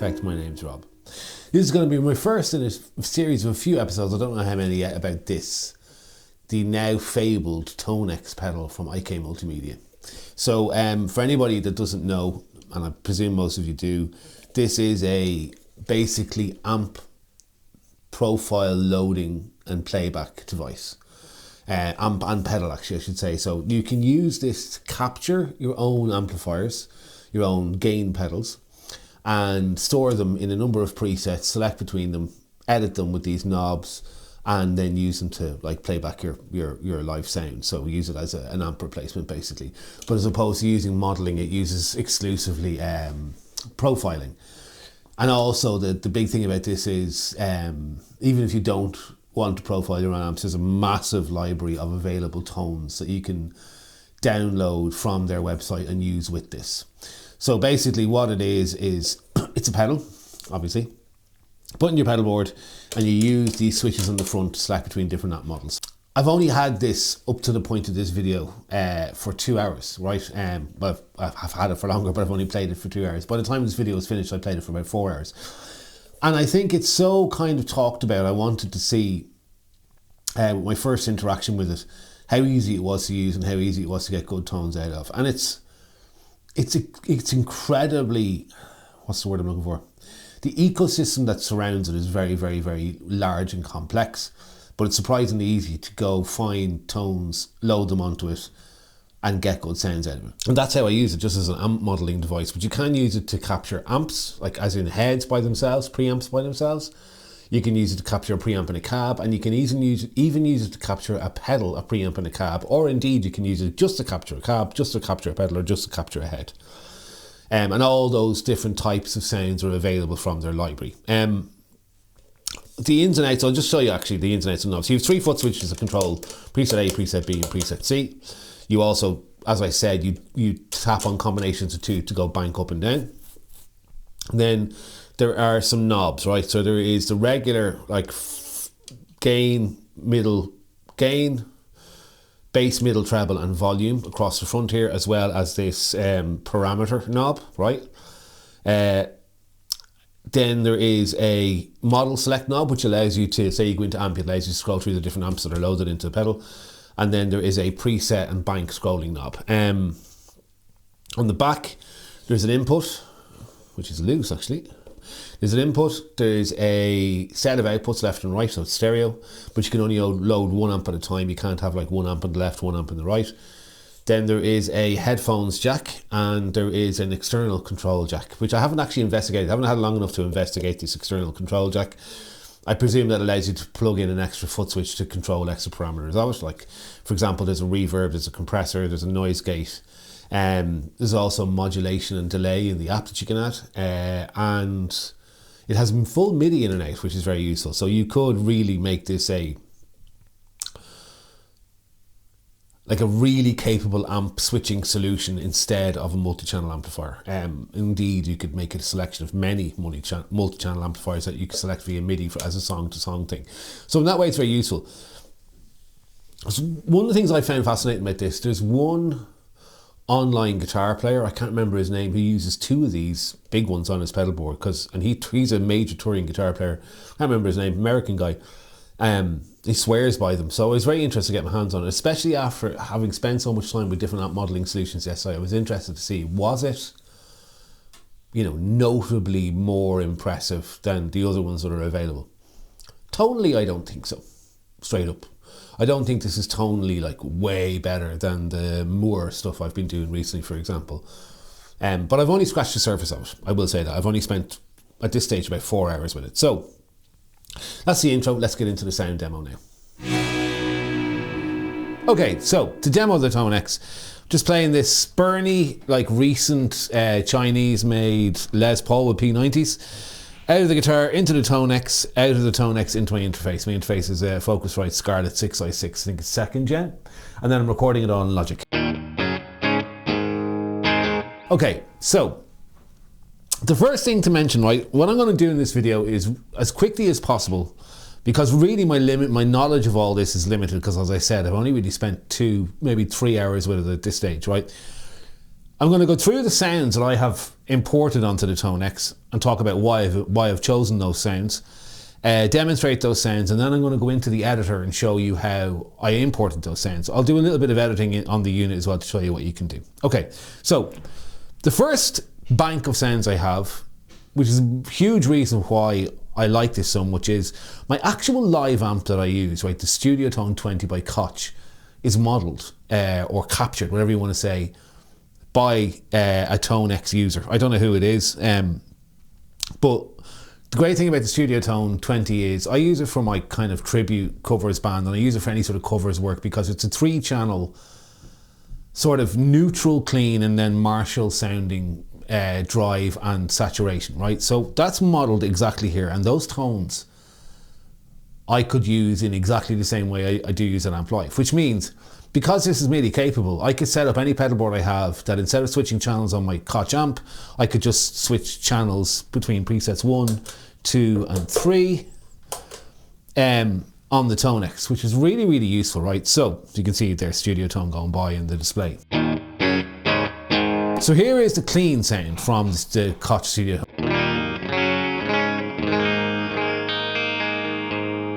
Effect. My name's Rob. This is going to be my first in a series of a few episodes, I don't know how many yet, about this, the now fabled Tonex pedal from IK Multimedia. So for anybody that doesn't know, and I presume most of you do, this is a basically amp profile loading and playback device. Amp and pedal, actually, I should say. So you can use this to capture your own amplifiers, your own gain pedals, and store them in a number of presets, select between them, edit them with these knobs, and then use them to like play back your live sound. So use it as an amp replacement basically. But as opposed to using modeling, it uses exclusively profiling. And also the big thing about this is even if you don't want to profile your own amps, there's a massive library of available tones that you can download from their website and use with this. So basically what it is it's a pedal, obviously. Put in your pedal board and you use these switches on the front to select between different amp models. I've only had this up to the point of this video for 2 hours, right? Well, I've had it for longer, but I've only played it for 2 hours. By the time this video was finished, I played it for about 4 hours. And I think it's so kind of talked about. I wanted to see my first interaction with it, how easy it was to use and how easy it was to get good tones out of. And it's incredibly, what's the word I'm looking for? The ecosystem that surrounds it is very, very, very large and complex, but it's surprisingly easy to go find tones, load them onto it, and get good sounds out of it. And that's how I use it, just as an amp modeling device. But you can use it to capture amps, like as in heads by themselves, preamps by themselves. You can use it to capture a preamp in a cab, and you can even use it to capture a pedal, a preamp in a cab, or indeed you can use it just to capture a cab, just to capture a pedal, or just to capture a head. And all those different types of sounds are available from their library. The ins and outs, I'll just show you actually the ins and outs of knobs. So you have 3 foot switches that control preset A, preset B, and preset C. You also, as I said, you tap on combinations of 2 to go bank up and down. And then there are some knobs, right? So there is the regular like gain, middle, gain, bass, middle, treble, and volume across the front here, as well as this parameter knob, right? Then there is a model select knob, which allows you to, say you go into amp, it allows you to scroll through the different amps that are loaded into the pedal. And then there is a preset and bank scrolling knob. On the back, there's an input, which is loose actually. There's an input, there's a set of outputs left and right, so it's stereo, but you can only load 1 amp at a time. You can't have like 1 amp on the left, 1 amp on the right. Then there is a headphones jack, and there is an external control jack, which I haven't actually investigated. I haven't had long enough to investigate this external control jack. I presume that allows you to plug in an extra foot switch to control extra parameters of it. Like, for example, there's a reverb, there's a compressor, there's a noise gate. There's also modulation and delay in the app that you can add. And it has full MIDI in and out, which is very useful. So you could really make this a really capable amp switching solution instead of a multi-channel amplifier. Indeed, you could make it a selection of many multi-channel amplifiers that you can select via MIDI as a song-to-song thing. So in that way, it's very useful. So one of the things I found fascinating about this, there's one online guitar player, I can't remember his name, who uses 2 of these big ones on his pedal board, and he's a major touring guitar player. I can't remember his name, American guy. He swears by them, so I was very interested to get my hands on it, especially after having spent so much time with different amp modeling solutions yesterday. I was interested to see, was it, notably more impressive than the other ones that are available? Tonally, I don't think so, straight up. I don't think this is tonally like way better than the Mooer stuff I've been doing recently, for example. But I've only scratched the surface of it, I will say that. I've only spent, at this stage, about 4 hours with it. So that's the intro. Let's get into the sound demo now. Okay, so to demo the Tonex, just playing this Spurny, like recent Chinese-made Les Paul with P90s. Out of the guitar, into the Tonex, out of the Tonex, into my interface. My interface is a Focusrite Scarlett 6i6, I think it's 2nd gen. And then I'm recording it on Logic. Okay, so the first thing to mention, right, what I'm going to do in this video is, as quickly as possible, because really my knowledge of all this is limited, because as I said, I've only really spent 2, maybe 3 hours with it at this stage, right? I'm going to go through the sounds that I have import it onto the Tonex and talk about why I've chosen those sounds, demonstrate those sounds, and then I'm going to go into the editor and show you how I imported those sounds. I'll do a little bit of editing on the unit as well to show you what you can do. Okay, so the first bank of sounds I have, which is a huge reason why I like this so much, is my actual live amp that I use, right? The Studio Tone 20 by Koch is modelled or captured, whatever you want to say, by a Tonex user. I don't know who it is, but the great thing about the Studio Tone 20 is I use it for my kind of tribute covers band, and I use it for any sort of covers work because it's a 3-channel sort of neutral, clean, and then Marshall sounding drive and saturation, right? So that's modelled exactly here, and those tones I could use in exactly the same way I do use an amp live, which means because this is MIDI capable, I could set up any pedalboard I have that instead of switching channels on my Koch amp, I could just switch channels between presets 1, 2 and 3 on the Tonex, which is really, really useful, right? So you can see there's Studio Tone going by in the display. So here is the clean sound from the Koch Studio.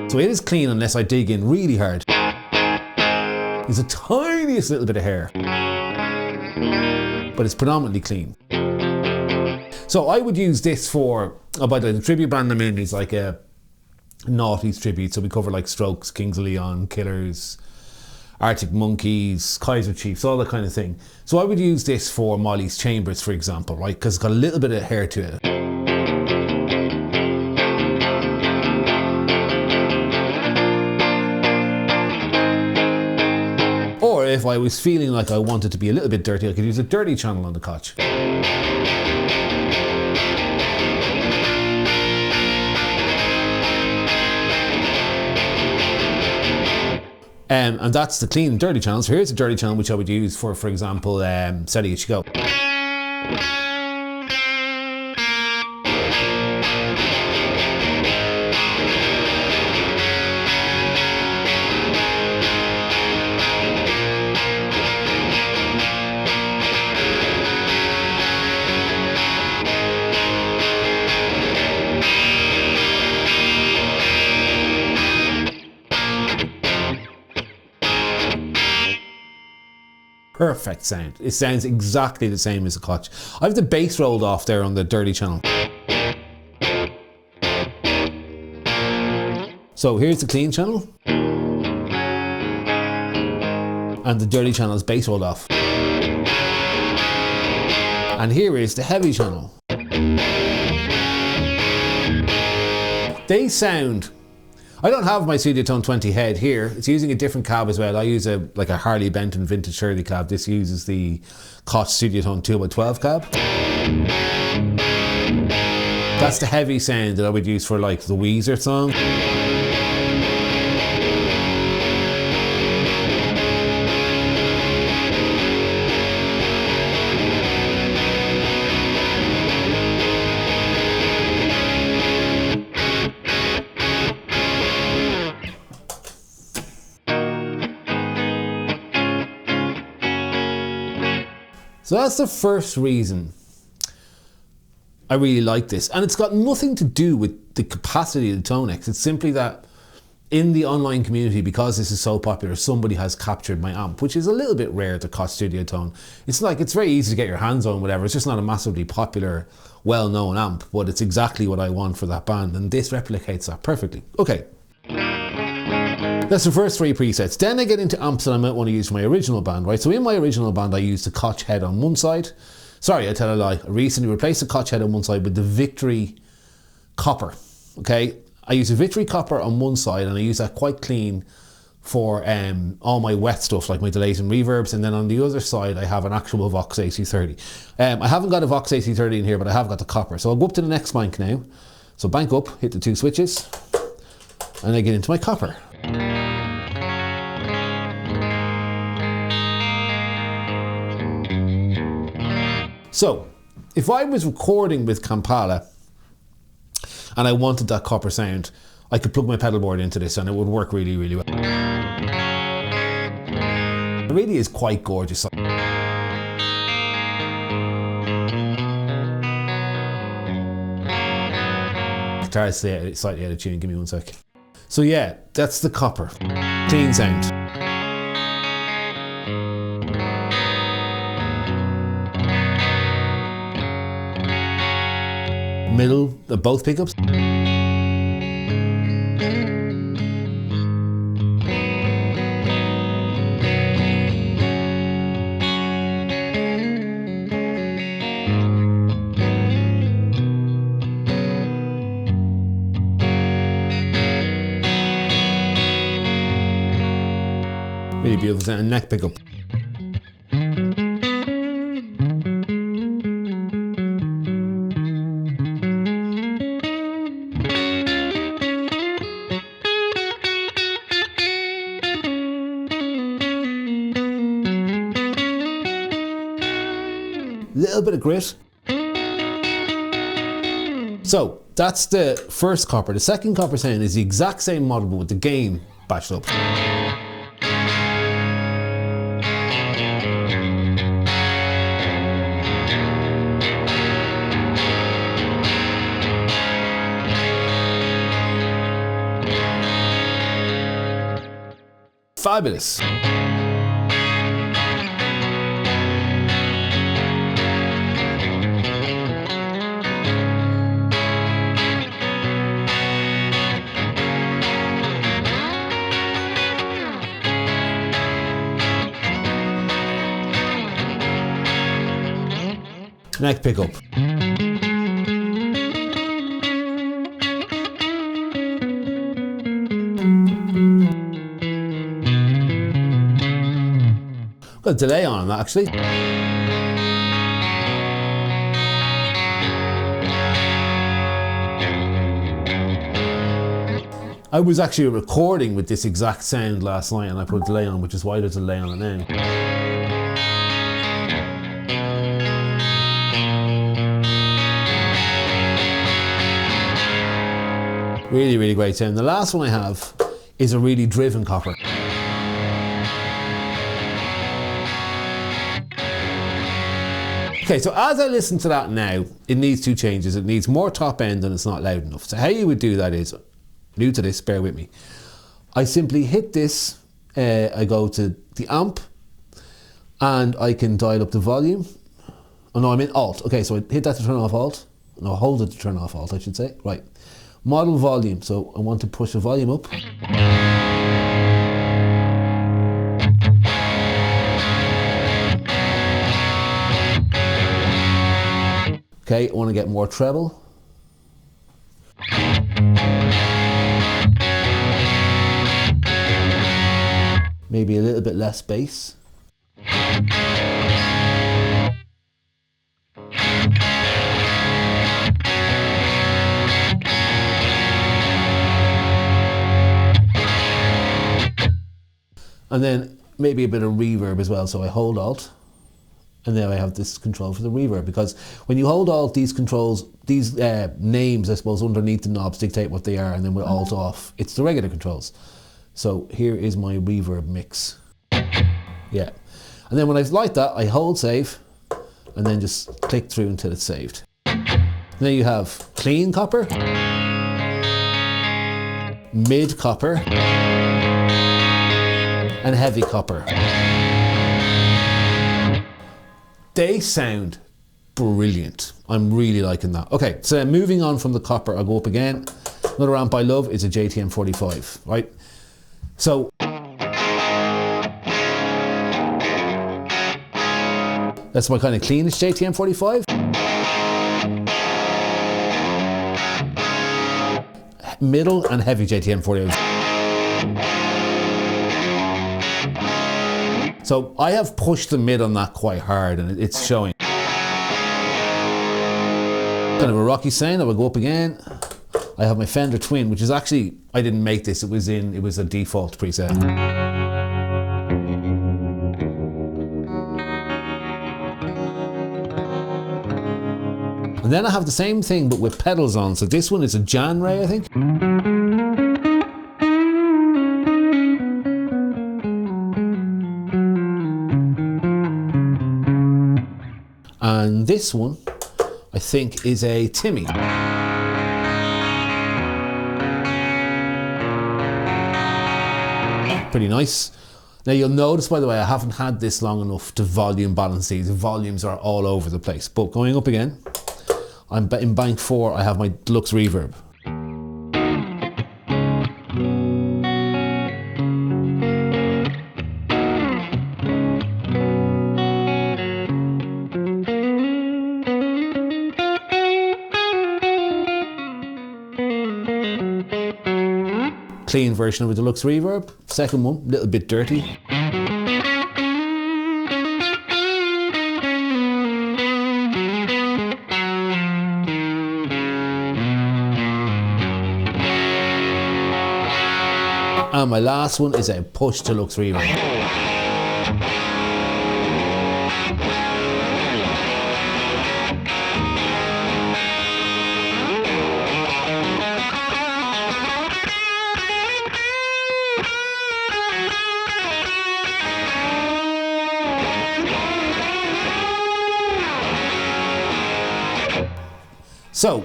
So it is clean unless I dig in really hard. There's a tiniest little bit of hair, but it's predominantly clean. So I would use this for, by the way, the tribute band I'm in is like a noughties tribute, so we cover like Strokes, Kings of Leon, Killers, Arctic Monkeys, Kaiser Chiefs, all that kind of thing. So I would use this for Molly's Chambers, for example, right? Because it's got a little bit of hair to it. Or if I was feeling like I wanted to be a little bit dirty, I could use a dirty channel on the Koch. And that's the clean and dirty channel. So here's a dirty channel which I would use for example, Steady As You Go. Perfect sound. It sounds exactly the same as the Koch. I have the bass rolled off there on the dirty channel. So here's the clean channel. And the dirty channel is bass rolled off. And here is the heavy channel. They sound... I don't have my Studio Tone 20 head here. It's using a different cab as well. I use like a Harley Benton Vintage Shirley cab. This uses the Koch Studio Tone 2x12 cab. That's the heavy sound that I would use for like the Weezer song. So that's the first reason I really like this. And it's got nothing to do with the capacity of the Tonex. It's simply that in the online community, because this is so popular, somebody has captured my amp, which is a little bit rare to Koch Studio Tone. It's like, it's very easy to get your hands on, whatever. It's just not a massively popular, well-known amp, but it's exactly what I want for that band. And this replicates that perfectly. Okay. That's the first 3 presets. Then I get into amps that I might want to use for my original band, right? So in my original band, I used the Koch head on one side. Sorry, I tell a lie. I recently replaced the Koch head on one side with the Victory copper, okay? I use a Victory copper on one side, and I use that quite clean for all my wet stuff, like my delays and reverbs. And then on the other side, I have an actual Vox AC30. I haven't got a Vox AC30 in here, but I have got the copper. So I'll go up to the next bank now. So bank up, hit the 2 switches, and I get into my copper. So, if I was recording with Kampala and I wanted that copper sound, I could plug my pedal board into this and it would work really, really well. It really is quite gorgeous. guitar's slightly out of tune. Give me one sec. So yeah, that's the copper. Clean sound. Middle, both pickups. Really beautiful sound. Neck pickup. Little bit of grit. So that's the first copper. The second copper sound is the exact same model but with the gain bashed up. Fabulous. Neck pickup. Got a delay on that actually. I was actually recording with this exact sound last night and I put a delay on, which is why there's a delay on it now. Really, really great sound. The last one I have is a really driven copper. Okay, so as I listen to that now, it needs two changes. It needs more top end and it's not loud enough. So how you would do that is, new to this, bear with me. I simply hit this, I go to the amp and I can dial up the volume. Oh no, I'm in Alt. Okay, so I hit that to turn off Alt. No, hold it to turn off Alt, I should say. Right. Model volume. So I want to push the volume up. Okay, I want to get more treble. Maybe a little bit less bass. And then maybe a bit of reverb as well. So I hold Alt. And then I have this control for the reverb, because when you hold Alt, these controls, these names, I suppose, underneath the knobs dictate what they are, and then with Alt off, it's the regular controls. So here is my reverb mix. Yeah. And then when I like that, I hold save, and then just click through until it's saved. Then you have clean copper, mid copper, and heavy copper. They sound brilliant. I'm really liking that. Okay, so moving on from the copper, I'll go up again. Another amp I love is a JTM 45, right? So that's my kind of cleanest JTM 45. Middle and heavy JTM 45. So I have pushed the mid on that quite hard and it's showing. Kind of a rocky sound. I will go up again. I have my Fender Twin, which is actually, I didn't make this, it was a default preset. And then I have the same thing but with pedals on. So this one is a Jan Ray, I think. And this one, I think, is a Timmy. Pretty nice. Now you'll notice, by the way, I haven't had this long enough to volume balance these. The volumes are all over the place. But going up again, I'm in bank 4, I have my deluxe reverb. Clean version of a deluxe reverb. Second one, a little bit dirty. And my last one is a push deluxe reverb. So,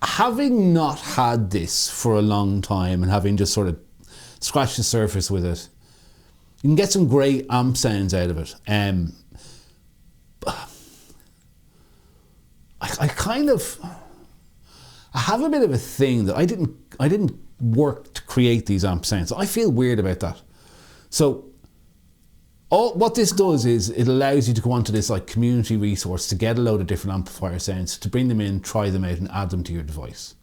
having not had this for a long time and having just sort of scratched the surface with it, you can get some great amp sounds out of it. I have a bit of a thing that I didn't work to create these amp sounds. I feel weird about that. So what this does is it allows you to go onto this like community resource to get a load of different amplifier sounds, to bring them in, try them out and add them to your device.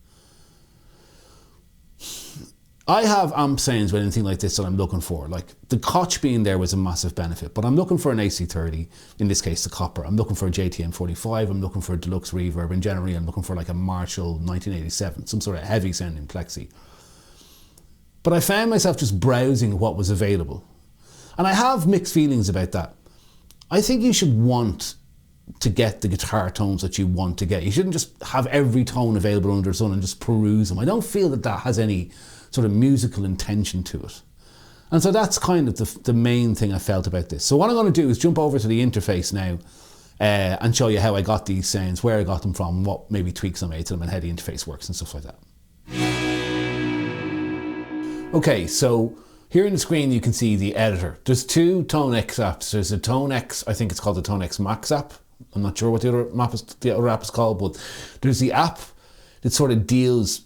I have amp sounds with anything like this that I'm looking for. Like the Koch being there was a massive benefit, but I'm looking for an AC30, in this case the copper. I'm looking for a JTM 45, I'm looking for a deluxe reverb, and generally I'm looking for like a Marshall 1987, some sort of heavy sounding plexi. But I found myself just browsing what was available. And I have mixed feelings about that. I think you should want to get the guitar tones that you want to get. You shouldn't just have every tone available under the sun and just peruse them. I don't feel that that has any sort of musical intention to it. And so that's kind of the main thing I felt about this. So what I'm going to do is jump over to the interface now and show you how I got these sounds, where I got them from, what maybe tweaks I made to them and how the interface works and stuff like that. Okay, so here on the screen you can see the editor. There's two Tonex apps. There's a Tonex, I think it's called the Tonex Max app. I'm not sure what the other app is called, but there's the app that sort of deals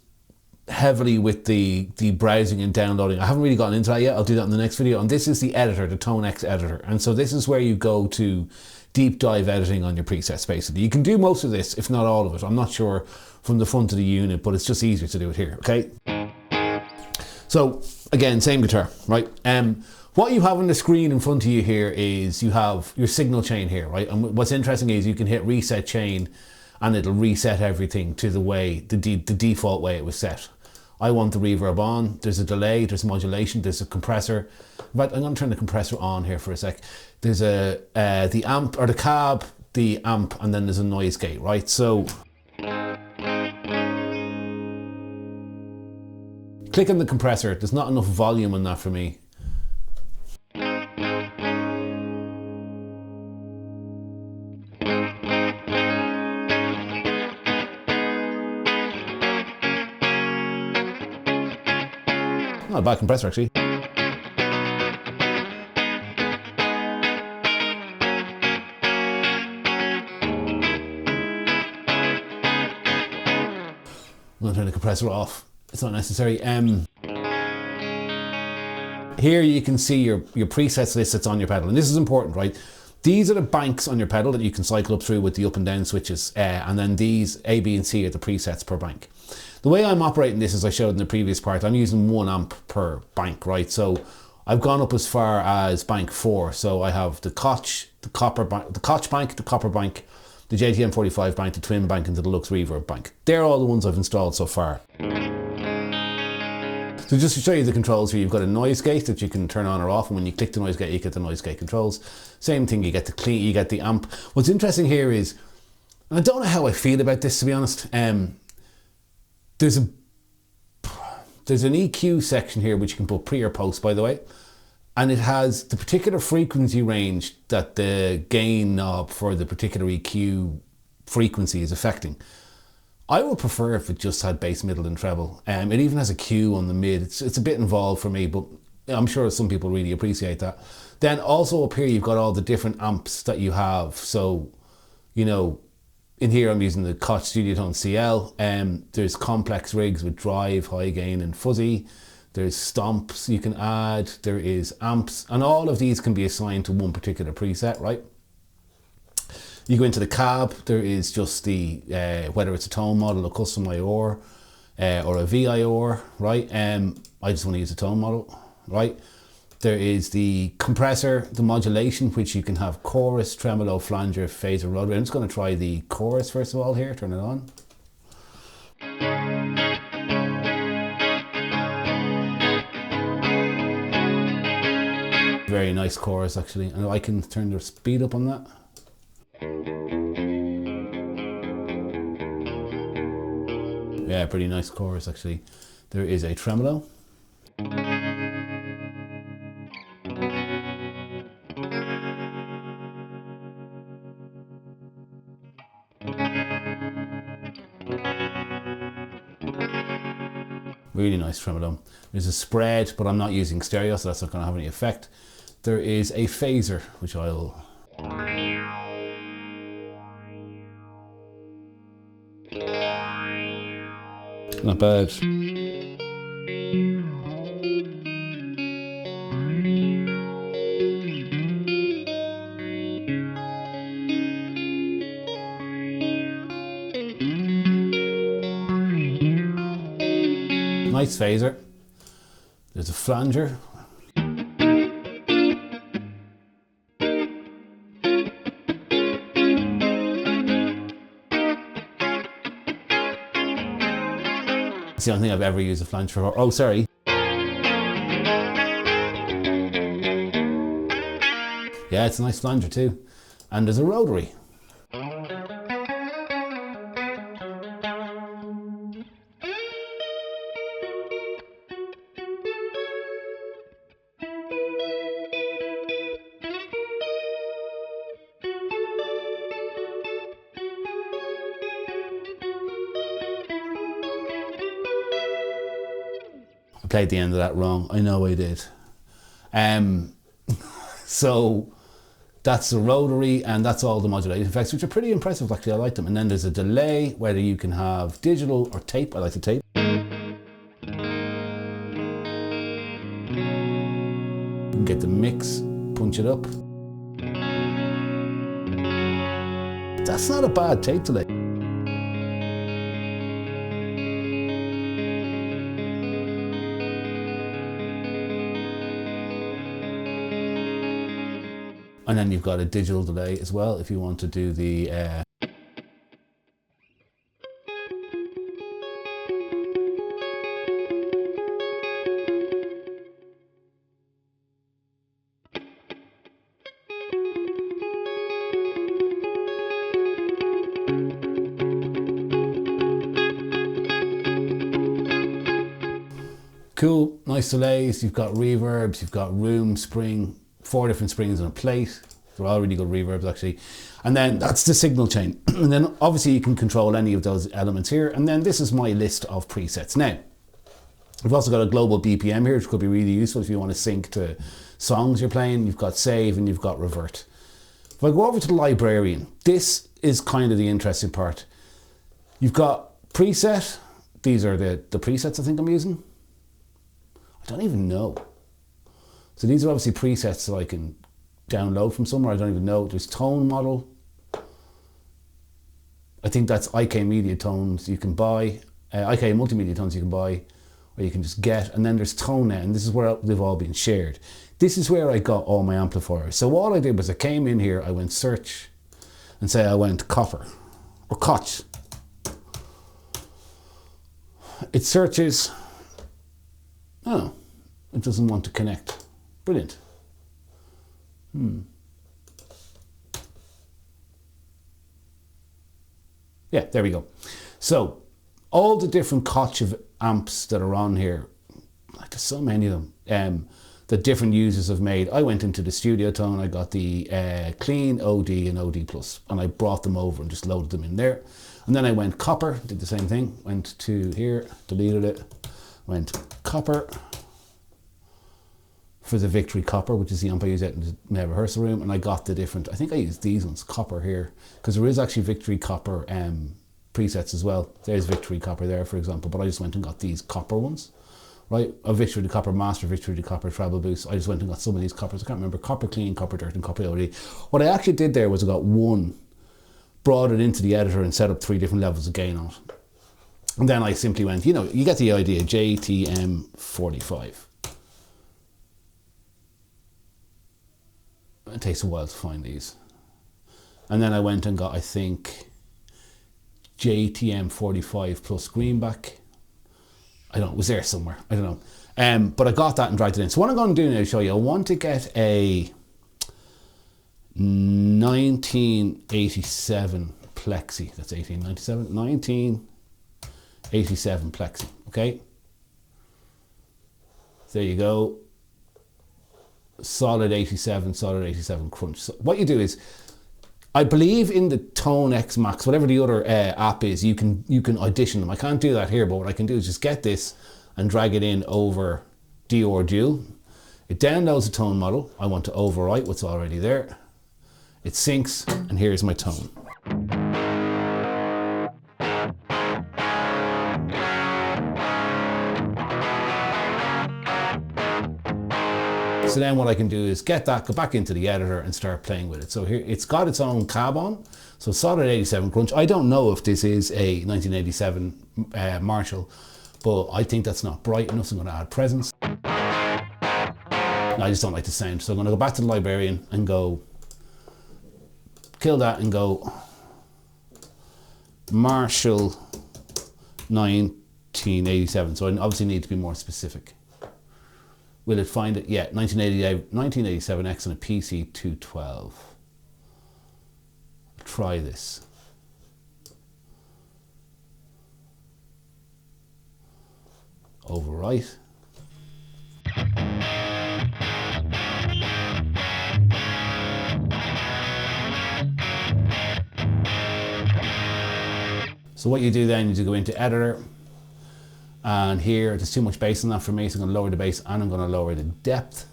heavily with the browsing and downloading. I haven't really gotten into that yet. I'll do that in the next video. And this is the editor, the Tonex Editor. And so this is where you go to deep dive editing on your presets, basically. You can do most of this, if not all of it. I'm not sure from the front of the unit, but it's just easier to do it here, okay? So again, same guitar, right? What you have on the screen in front of you here is you have your signal chain here, right? And what's interesting is you can hit reset chain and it'll reset everything to the way, the default way it was set. I want the reverb on, there's a delay, there's modulation, there's a compressor. But I'm gonna turn the compressor on here for a sec. There's the amp, or the cab, the amp, and then there's a noise gate, right? So, click on the compressor, there's not enough volume on that for me. Not a bad compressor actually. I'm going to turn the compressor off. It's not necessary. Here you can see your presets list that's on your pedal, and this is important, right? These are the banks on your pedal that you can cycle up through with the up and down switches, and then these A, B, and C are the presets per bank. The way I'm operating this, as I showed in the previous part, I'm using 1 amp per bank, right? So I've gone up as far as bank 4. So I have the Koch, the Koch bank, the copper bank, the JTM 45 bank, the twin bank, and the deluxe reverb bank. They're all the ones I've installed so far. So just to show you the controls here, you've got a noise gate that you can turn on or off, and when you click the noise gate, you get the noise gate controls. Same thing, you get the clean, you get the amp. What's interesting here is, and I don't know how I feel about this, to be honest. There's an EQ section here which you can put pre or post, by the way, and it has the particular frequency range that the gain knob for the particular EQ frequency is affecting. I would prefer if it just had bass, middle and treble. It even has a Q on the mid. It's a bit involved for me, but I'm sure some people really appreciate that. Then also up here, you've got all the different amps that you have. So, you know, in here I'm using the Koch Studio Tone CL. There's complex rigs with drive, high gain and fuzzy. There's stomps you can add. There is amps, and all of these can be assigned to one particular preset, right? You go into the cab, there is just the, whether it's a tone model, a custom IOR, or a VIOR, right? I just want to use a tone model, right? There is the compressor, the modulation, which you can have chorus, tremolo, flanger, phaser, rotary. I'm just going to try the chorus first of all here, turn it on. Very nice chorus actually, and I can turn the speed up on that. Yeah, pretty nice chorus actually. There is a tremolo. Really nice tremolo. There's a spread, but I'm not using stereo, so that's not going to have any effect. There is a phaser, which I'll... Not bad. Nice phaser. There's a flanger. It's the only thing I've ever used a flanger for. Oh, sorry. Yeah, it's a nice flanger too. And there's a rotary. I played the end of that wrong. I know I did. So that's the rotary, and that's all the modulation effects, which are pretty impressive actually. I like them. And then there's a delay, whether you can have digital or tape. I like the tape. You can get the mix, punch it up. That's not a bad tape delay. And then you've got a digital delay as well if you want to do the cool, nice delays. You've got reverbs, you've got room, spring, 4 different springs on a plate. They're all really good reverbs actually. And then that's the signal chain. And then obviously you can control any of those elements here. And then this is my list of presets. Now, we've also got a global BPM here, which could be really useful if you want to sync to songs you're playing. You've got save and you've got revert. If I go over to the librarian, this is kind of the interesting part. You've got preset. These are the presets I think I'm using. I don't even know. So these are obviously presets that I can download from somewhere. I don't even know. There's tone model. I think that's IK media tones you can buy. IK multimedia tones you can buy, or you can just get. And then there's ToneNet, and this is where they've all been shared. This is where I got all my amplifiers. So all I did was I came in here, I went search, and say I went copper, or Koch. It searches. Oh, it doesn't want to connect. Brilliant. Yeah, there we go. So all the different Koch amps that are on here, like there's so many of them, that different users have made. I went into the Studio Tone, I got the Clean, OD and OD Plus, and I brought them over and just loaded them in there. And then I went copper, did the same thing, went to here, deleted it, went copper for the Victory copper, which is the amp I use out in the rehearsal room, and I got the different, I think I used these ones, copper here, because there is actually Victory copper presets as well. There's Victory copper there, for example, but I just went and got these copper ones, right? A Victory to copper master, Victory to copper treble boost. I just went and got some of these coppers. I can't remember, copper clean, copper dirt, and copper OD. What I actually did there was I got one, brought it into the editor and set up 3 different levels of gain on it. And then I simply went, you know, you get the idea, JTM45. It takes a while to find these. And then I went and got, I think, JTM45 plus greenback. I don't know, it was there somewhere, I don't know. But I got that and dragged it in. So what I'm going to do now is show you, I want to get a 1987 Plexi. That's 1897, 1987 Plexi, okay? There you go. Solid 87 crunch. So what you do is, I believe in the Tonex Max, whatever the other app is, you can audition them. I can't do that here, but what I can do is just get this and drag it in over Dior Dual. It downloads a tone model. I want to overwrite what's already there. It syncs, and here's my tone. So then what I can do is get that, go back into the editor and start playing with it. So here, it's got its own cab on. So solid 87 crunch. I don't know if this is a 1987 Marshall, but I think that's not bright enough, so I'm going to add presence. I just don't like the sound. So I'm going to go back to the librarian and go, kill that and go Marshall 1987. So I obviously need to be more specific. Will it find it? Yeah, 1987X and a PC212. Try this. Overwrite. So what you do then is you go into editor, and here there's too much bass in that for me, so I'm going to lower the bass and I'm going to lower the depth.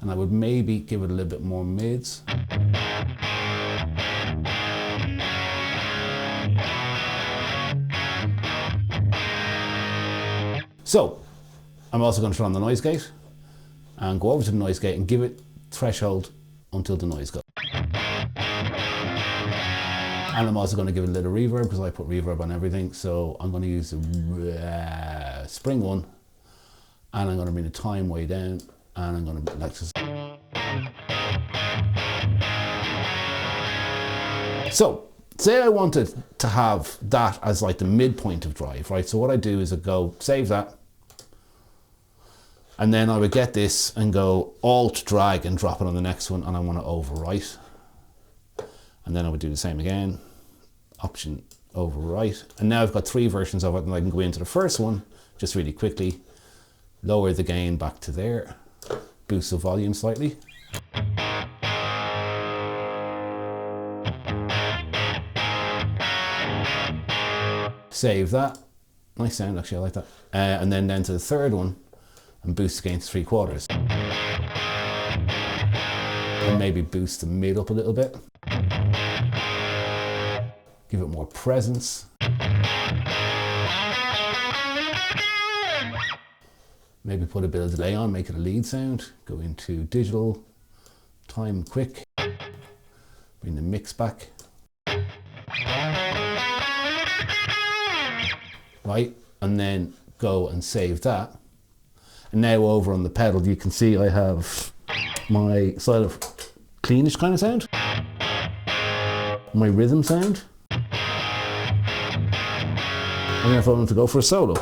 And I would maybe give it a little bit more mids. So I'm also going to turn on the noise gate and go over to the noise gate and give it threshold until the noise goes. And I'm also going to give it a little reverb because I put reverb on everything. So I'm going to use the spring one, and I'm going to bring the time way down, and I'm going to like this. So say I wanted to have that as like the midpoint of drive, right? So what I do is I go save that, and then I would get this and go Alt drag and drop it on the next one, and I want to overwrite. And then I would do the same again, Option overwrite. And now I've got 3 versions of it, and I can go into the first one just really quickly, lower the gain back to there, boost the volume slightly. Save that. Nice sound actually, I like that. And then to the third one and boost the gain to 3/4. And maybe boost the mid up a little bit. Give it more presence. Maybe put a bit of delay on, make it a lead sound. Go into digital, time quick. Bring the mix back. Right, and then go and save that. And now over on the pedal, you can see I have my sort of cleanish kind of sound, my rhythm sound, and then if I want to go for a solo.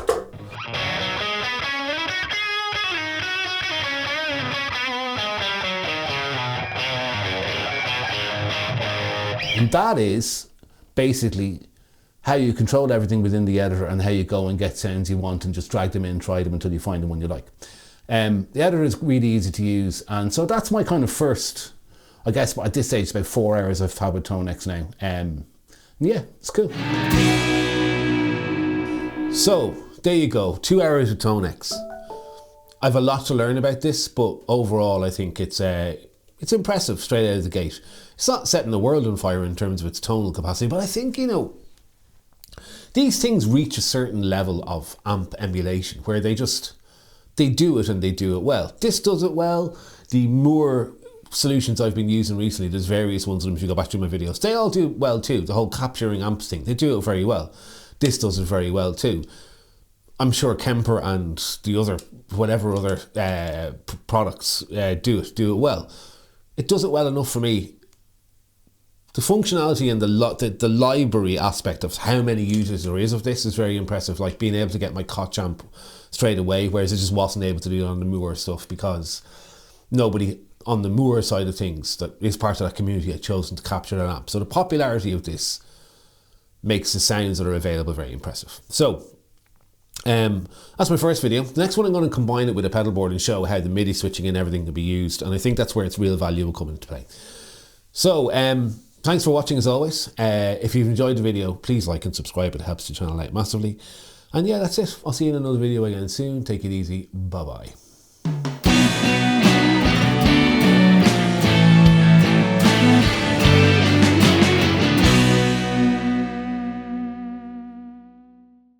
And that is basically how you control everything within the editor and how you go and get sounds you want and just drag them in, try them until you find the one you like. The editor is really easy to use, and so that's my kind of first I guess at this stage, it's about 4 hours I've had with Tonex now. Yeah, it's cool. So, there you go, 2 hours with Tonex. I've a lot to learn about this, but overall I think it's impressive straight out of the gate. It's not setting the world on fire in terms of its tonal capacity, but I think, you know, these things reach a certain level of amp emulation where they do it and they do it well. This does it well. The Mooer solutions I've been using recently, there's various ones of them if you go back to my videos, they all do well too. The whole capturing amps thing, they do it very well. This does it very well too. I'm sure Kemper and the other, whatever other products do it well. It does it well enough for me. The functionality and the library aspect of how many users there is of this is very impressive. Like being able to get my Koch amp straight away, whereas I just wasn't able to do it on the Mooer stuff because nobody on the Mooer side of things that is part of that community had chosen to capture that amp. So the popularity of this makes the sounds that are available very impressive. So that's my first video. The next one I'm going to combine it with a pedal board and show how the MIDI switching and everything can be used, and I think that's where its real value will come into play. So thanks for watching as always. If you've enjoyed the video, please like and subscribe. It helps the channel out massively. And yeah, that's it. I'll see you in another video again soon. Take it easy. Bye bye.